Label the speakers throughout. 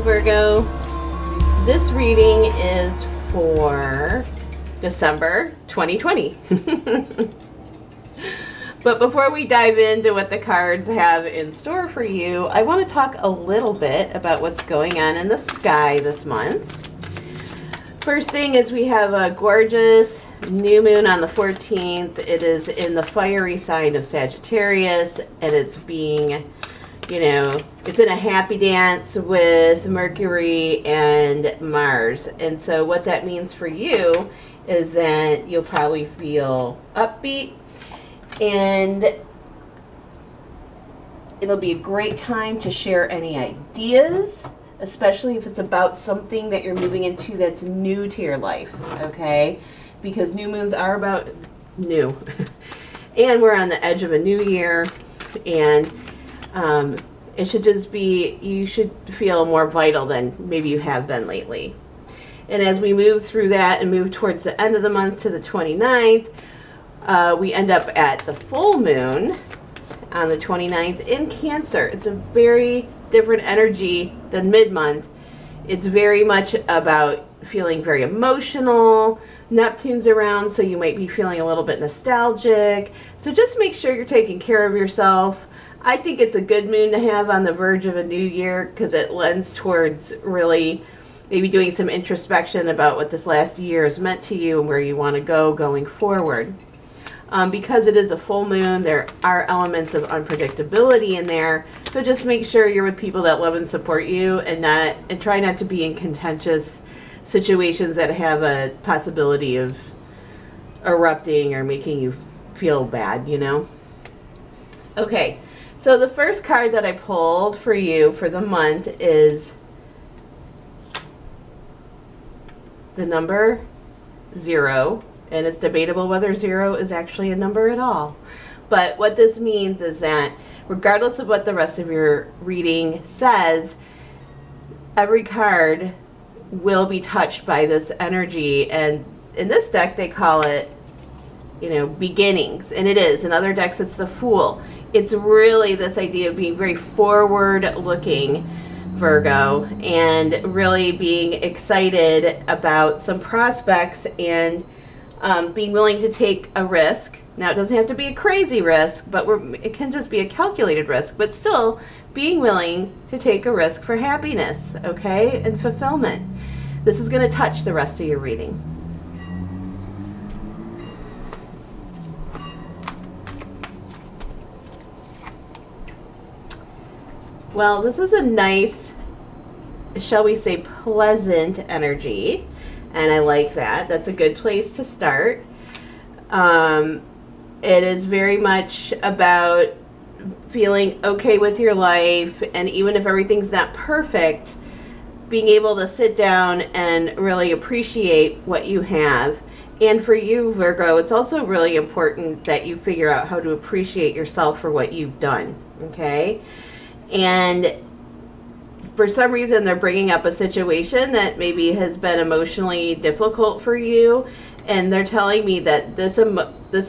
Speaker 1: Virgo. This reading is for December 2020. But before we dive into what the cards have in store for you, I want to talk a little bit about what's going on in the sky this month. First thing is we have a gorgeous new moon on the 14th. It is in the fiery sign of Sagittarius, and it's being, it's in a happy dance with Mercury and Mars. And so what that means for you is that you'll probably feel upbeat, and it'll be a great time to share any ideas, especially if it's about something that you're moving into that's new to your life, okay? Because new moons are about new. And we're on the edge of a new year, and it should just be, you should feel more vital than maybe you have been lately. And as we move through that and move towards the end of the month to the 29th, we end up at the full moon on the 29th in Cancer. It's a very different energy than mid-month. It's very much about feeling very emotional. Neptune's around, so you might be feeling a little bit nostalgic. So just make sure you're taking care of yourself. I think it's a good moon to have on the verge of a new year because it lends towards really maybe doing some introspection about what this last year has meant to you and where you want to go going forward. Because it is a full moon, there are elements of unpredictability in there. So just make sure you're with people that love and support you, and try not to be in contentious situations that have a possibility of erupting or making you feel bad, Okay, so the first card that I pulled for you for the month is the number 0. And it's debatable whether 0 is actually a number at all. But what this means is that regardless of what the rest of your reading says, every card will be touched by this energy. And in this deck, they call it, beginnings. And it is. In other decks, it's the Fool. It's really this idea of being very forward-looking, Virgo, and really being excited about some prospects and being willing to take a risk. Now, it doesn't have to be a crazy risk, but it can just be a calculated risk, but still being willing to take a risk for happiness, okay, and fulfillment. This is going to touch the rest of your reading. Well, this is a nice, shall we say, pleasant energy. And I like that. That's a good place to start. It is very much about feeling okay with your life, and even if everything's not perfect, being able to sit down and really appreciate what you have. And for you, Virgo, it's also really important that you figure out how to appreciate yourself for what you've done, okay? And for some reason, they're bringing up a situation that maybe has been emotionally difficult for you, and they're telling me that this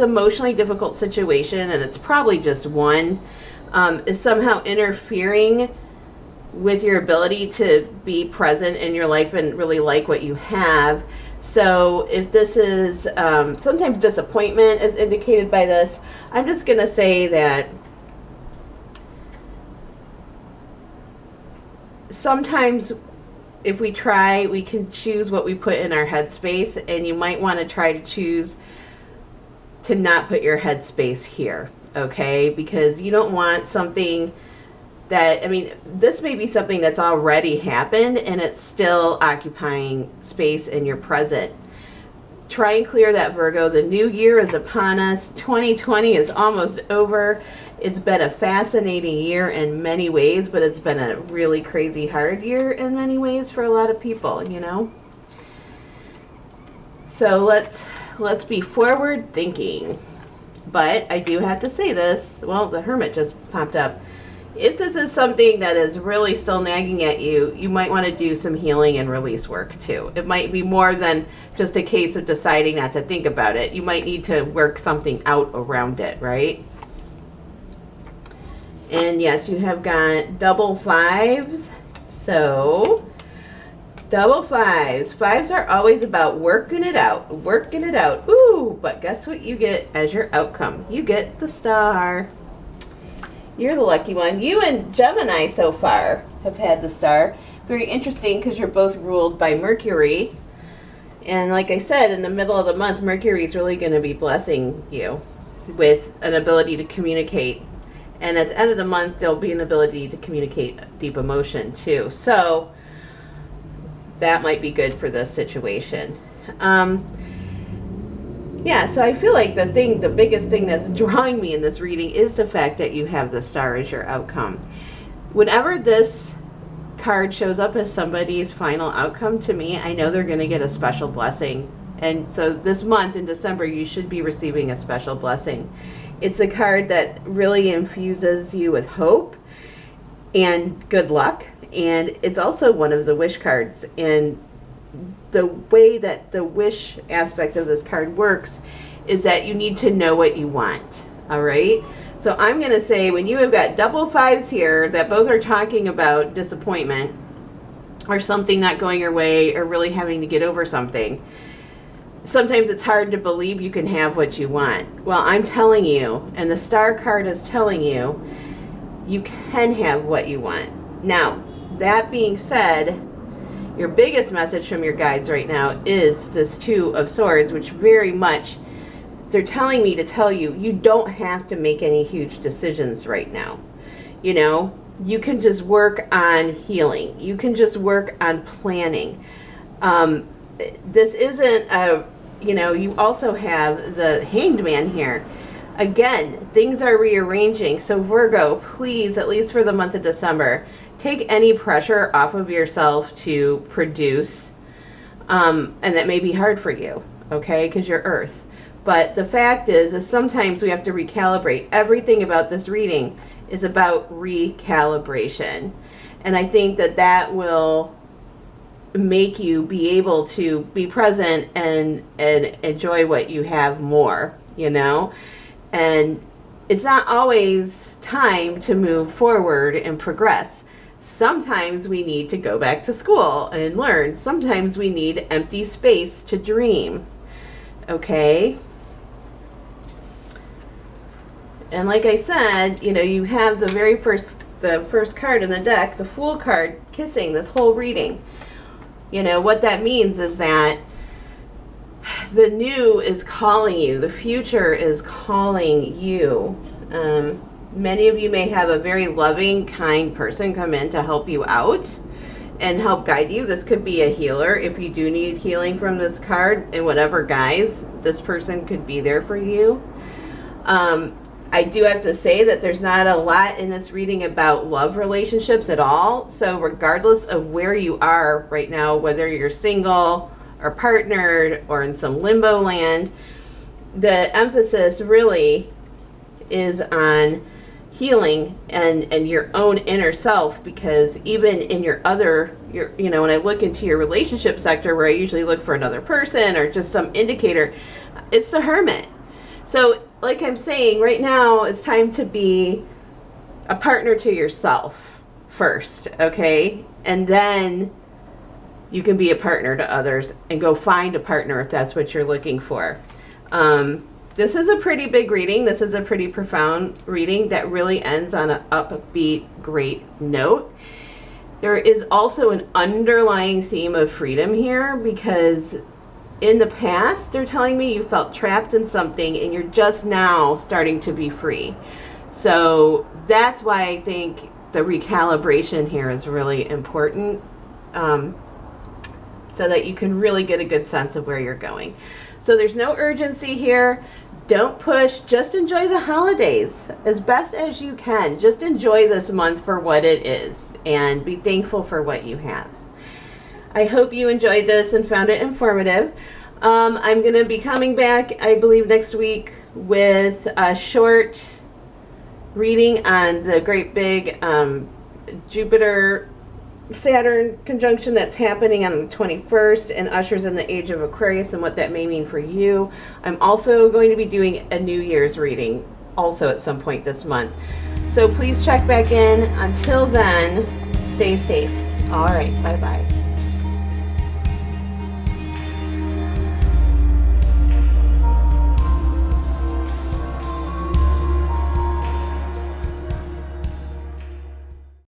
Speaker 1: emotionally difficult situation, and it's probably just one, is somehow interfering with your ability to be present in your life and really like what you have. So if this is, sometimes disappointment is indicated by this, I'm just going to say that sometimes if we try, we can choose what we put in our headspace, and you might want to try to choose to not put your headspace here, okay? Because you don't want something that, this may be something that's already happened and it's still occupying space in your present. Try and clear that, Virgo. The new year is upon us. 2020 is almost over. It's been a fascinating year in many ways, but it's been a really crazy hard year in many ways for a lot of people, So let's be forward thinking. But I do have to say this. Well, the Hermit just popped up. If this is something that is really still nagging at you, you might want to do some healing and release work too. It might be more than just a case of deciding not to think about it. You might need to work something out around it, right? And yes, you have got double fives, So, double fives. Fives are always about working it out, working it out. Ooh, but guess what you get as your outcome? You get the star. You're the lucky one. You and Gemini so far have had the star. Very interesting because you're both ruled by Mercury. And like I said, in the middle of the month, Mercury is really going to be blessing you with an ability to communicate. And at the end of the month, there'll be an ability to communicate deep emotion too. So that might be good for this situation. Yeah, so I feel like the biggest thing that's drawing me in this reading is the fact that you have the star as your outcome. Whenever this card shows up as somebody's final outcome to me, I know they're going to get a special blessing. And so this month in December, you should be receiving a special blessing. It's a card that really infuses you with hope and good luck. And it's also one of the wish cards. And the way that the wish aspect of this card works is that you need to know what you want. All right. So I'm going to say when you have got double fives here that both are talking about disappointment or something not going your way or really having to get over something, sometimes it's hard to believe you can have what you want. Well, I'm telling you, and the star card is telling you, you can have what you want. Now, that being said, your biggest message from your guides right now is this Two of Swords, which very much, they're telling me to tell you, you don't have to make any huge decisions right now. You know, you can just work on healing. You can just work on planning. This isn't a, you know, you also have the Hanged Man here. Again, things are rearranging. So Virgo, please, at least for the month of December, take any pressure off of yourself to produce. And that may be hard for you, okay, because you're Earth. But the fact is sometimes we have to recalibrate. Everything about this reading is about recalibration. And I think that that will make you be able to be present and enjoy what you have more, you know? And it's not always time to move forward and progress. Sometimes we need to go back to school and learn. Sometimes we need empty space to dream. Okay? And like I said, you know, you have the first card in the deck, the Fool card, kissing this whole reading. You know, what that means is that the new is calling you. The future is calling you. Many of you may have a very loving, kind person come in to help you out and help guide you. This could be a healer. If you do need healing from this card, in whatever guise, this person could be there for you. I do have to say that there's not a lot in this reading about love relationships at all. So regardless of where you are right now, whether you're single or partnered or in some limbo land, the emphasis really is on healing and your own inner self, because even in your you know, when I look into your relationship sector where I usually look for another person or just some indicator, it's the Hermit. So like I'm saying, right now it's time to be a partner to yourself first, okay? And then you can be a partner to others and go find a partner if that's what you're looking for. This is a pretty big reading. This is a pretty profound reading that really ends on an upbeat, great note. There is also an underlying theme of freedom here, because in the past, they're telling me you felt trapped in something and you're just now starting to be free. So that's why I think the recalibration here is really important, so that you can really get a good sense of where you're going. So there's no urgency here. Don't push. Just enjoy the holidays as best as you can. Just enjoy this month for what it is and be thankful for what you have. I hope you enjoyed this and found it informative. I'm going to be coming back, I believe, next week with a short reading on the great big Jupiter-Saturn conjunction that's happening on the 21st and ushers in the age of Aquarius and what that may mean for you. I'm also going to be doing a New Year's reading also at some point this month. So please check back in. Until then, Stay safe. All right. Bye-bye.